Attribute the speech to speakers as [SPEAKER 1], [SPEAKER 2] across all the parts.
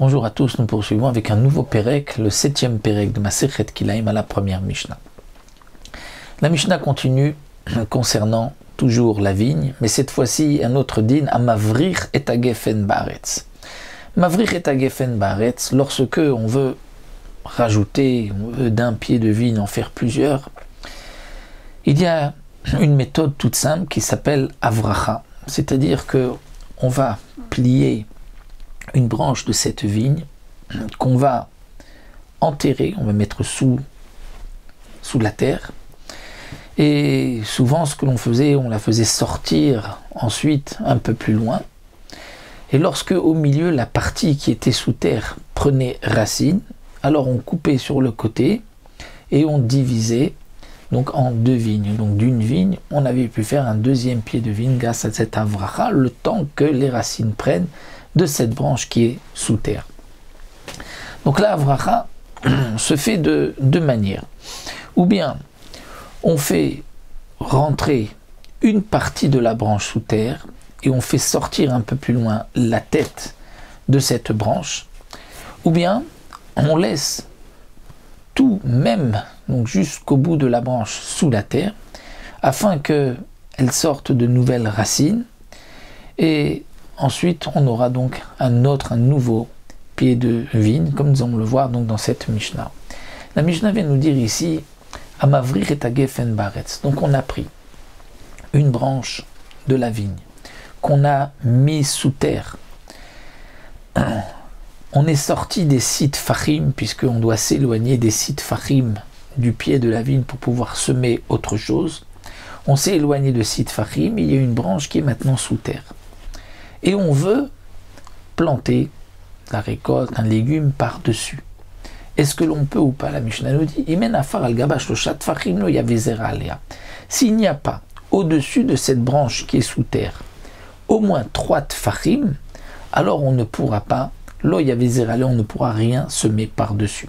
[SPEAKER 1] Bonjour à tous, nous poursuivons avec un nouveau Pérec, le 7e Pérec de Masechet Kilaim à la première Mishnah. La Mishnah continue concernant toujours la vigne, mais cette fois-ci un autre din à Mavrich et Agefen Baaretz. Mavrich et Agefen Baaretz, lorsque on veut rajouter, on veut d'un pied de vigne en faire plusieurs, il y a une méthode toute simple qui s'appelle Avracha, c'est-à-dire que on va plier une branche de cette vigne qu'on va enterrer, on va mettre sous la terre. Et souvent ce que l'on faisait, on la faisait sortir ensuite un peu plus loin. Et lorsque au milieu la partie qui était sous terre prenait racine, alors on coupait sur le côté et on divisait donc en deux vignes. Donc d'une vigne, on avait pu faire un deuxième pied de vigne grâce à cette avracha, le temps que les racines prennent de cette branche qui est sous terre. Donc la avracha se fait de deux manières. Ou bien on fait rentrer une partie de la branche sous terre et on fait sortir un peu plus loin la tête de cette branche. Ou bien on laisse tout même donc jusqu'au bout de la branche sous la terre afin qu'elle sorte de nouvelles racines, et ensuite on aura donc un nouveau pied de vigne, comme nous allons le voir donc dans cette Mishnah. La Mishnah vient nous dire ici Amavrir et Agefen Baaretz. Donc on a pris une branche de la vigne qu'on a mise sous terre. On est sorti des sites fachim, puisqu'on doit s'éloigner des sites fachim du pied de la vigne pour pouvoir semer autre chose. On s'est éloigné de sites fachim, il y a une branche qui est maintenant sous terre. Et on veut planter la récolte, un légume par-dessus. Est-ce que l'on peut ou pas? La Mishnah nous dit s'il n'y a pas au-dessus de cette branche qui est sous terre au moins 3 tfachim, alors on ne pourra pas, on ne pourra rien semer par-dessus.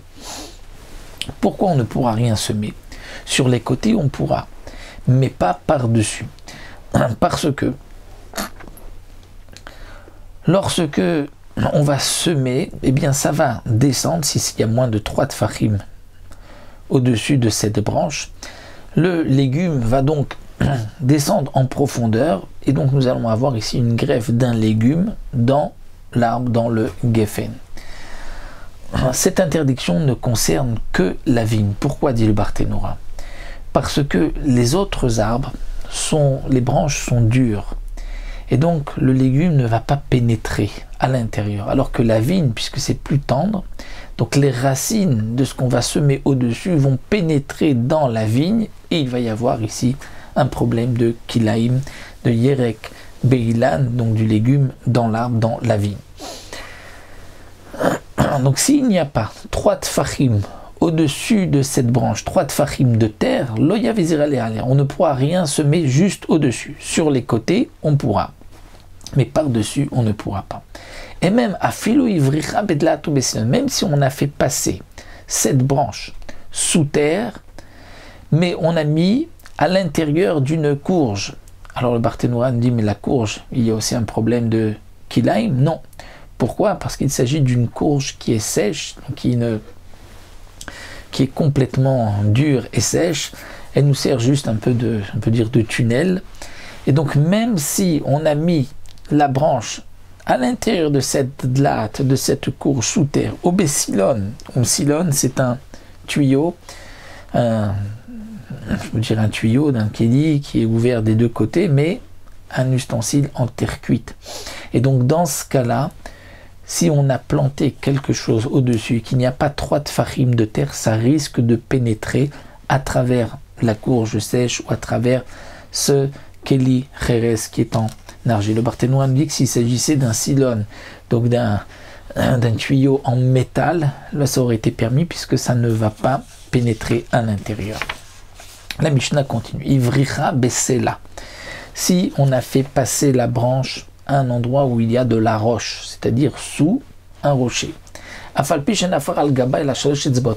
[SPEAKER 1] Pourquoi on ne pourra rien semer? Sur les côtés on pourra, mais pas par-dessus. Parce que lorsque on va semer, eh bien ça va descendre, s'il y a moins de 3 tfachim au-dessus de cette branche, le légume va donc descendre en profondeur, et donc nous allons avoir ici une greffe d'un légume dans l'arbre, dans le geffen. Cette interdiction ne concerne que la vigne. Pourquoi, dit le Barthénora? Parce que les autres arbres, les branches sont dures, et donc le légume ne va pas pénétrer à l'intérieur, alors que la vigne, puisque c'est plus tendre, donc les racines de ce qu'on va semer au-dessus vont pénétrer dans la vigne, et il va y avoir ici un problème de kilaim, de yerek beilan, donc du légume dans l'arbre, dans la vigne. Donc s'il n'y a pas 3 tfachim au-dessus de cette branche, 3 tfachim de terre, on ne pourra rien semer juste au-dessus. Sur les côtés, on pourra, mais par-dessus, on ne pourra pas. Et même même si on a fait passer cette branche sous terre, mais on a mis à l'intérieur d'une courge. Alors le Barthénora nous dit, mais la courge, il y a aussi un problème de kilaim? Non. Pourquoi? Parce qu'il s'agit d'une courge qui est sèche, qui est complètement dure et sèche. Elle nous sert juste un peu de tunnel. Et donc même si on a mis la branche à l'intérieur de cette dlate, de cette courge sous terre, au bessilon, c'est un tuyau, un tuyau d'un kéli qui est ouvert des deux côtés, mais un ustensile en terre cuite. Et donc dans ce cas-là, si on a planté quelque chose au-dessus, qu'il n'y a pas 3 tfachim de terre, ça risque de pénétrer à travers la courge sèche ou à travers ce kéli cheres qui est en argile. Le Barthénora nous dit que s'il s'agissait d'un silon, donc d'un tuyau en métal, là ça aurait été permis puisque ça ne va pas pénétrer à l'intérieur. La Mishnah continue. Ivricha besela. Si on a fait passer la branche à un endroit où il y a de la roche, c'est-à-dire sous un rocher.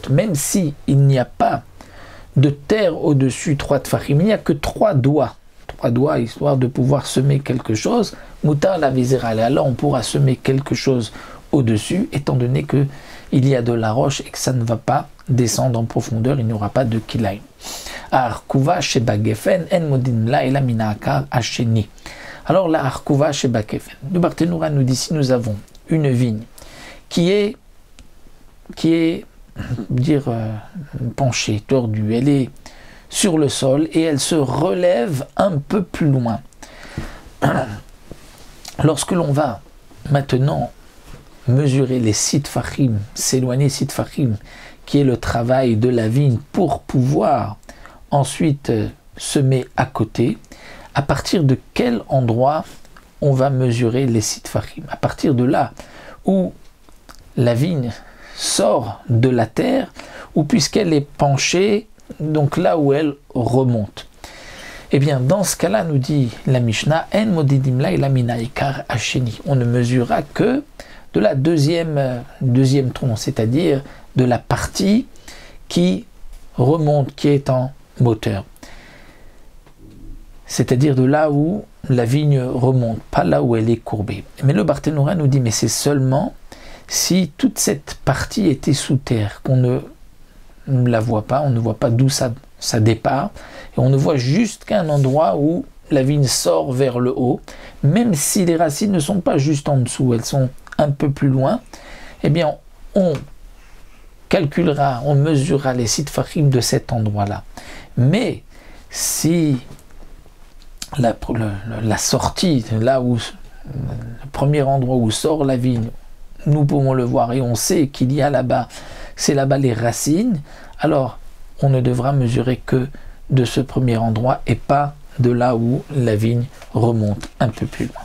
[SPEAKER 1] Même si il n'y a pas de terre au-dessus 3 tfachim, il n'y a que 3 doigts, histoire de pouvoir semer quelque chose. Mutar la visera. Alors on pourra semer quelque chose au-dessus, étant donné qu'il y a de la roche et que ça ne va pas descendre en profondeur, il n'y aura pas de kilaim. Arkuva sheba gefen en modin la ela minakar hasheni. Alors la arkuva sheba gefen. Le Barthénoura nous dit, si nous avons une vigne qui est penchée, tordue, elle est sur le sol et elle se relève un peu plus loin. Lorsque l'on va maintenant mesurer les sitfachim, s'éloigner sitfachim, qui est le travail de la vigne pour pouvoir ensuite semer à côté, à partir de quel endroit on va mesurer les sitfachim? À partir de là où la vigne sort de la terre, ou puisqu'elle est penchée, donc là où elle remonte. Eh bien, dans ce cas-là, nous dit la Mishnah, En modidim la ela mina ikar hasheni. On ne mesurera que de la deuxième tronc, c'est-à-dire de la partie qui remonte, qui est en moteur. C'est-à-dire de là où la vigne remonte, pas là où elle est courbée. Mais le Barthénoura nous dit, mais c'est seulement si toute cette partie était sous terre, qu'on ne la voit pas, on ne voit pas d'où ça départ, et on ne voit juste qu'un endroit où la vigne sort vers le haut, même si les racines ne sont pas juste en dessous, elles sont un peu plus loin, eh bien on calculera, on mesurera les sitfachim de cet endroit-là. Mais si la sortie, là où le premier endroit où sort la vigne, nous pouvons le voir et on sait qu'il y a là-bas, c'est là-bas les racines, alors on ne devra mesurer que de ce premier endroit et pas de là où la vigne remonte un peu plus loin.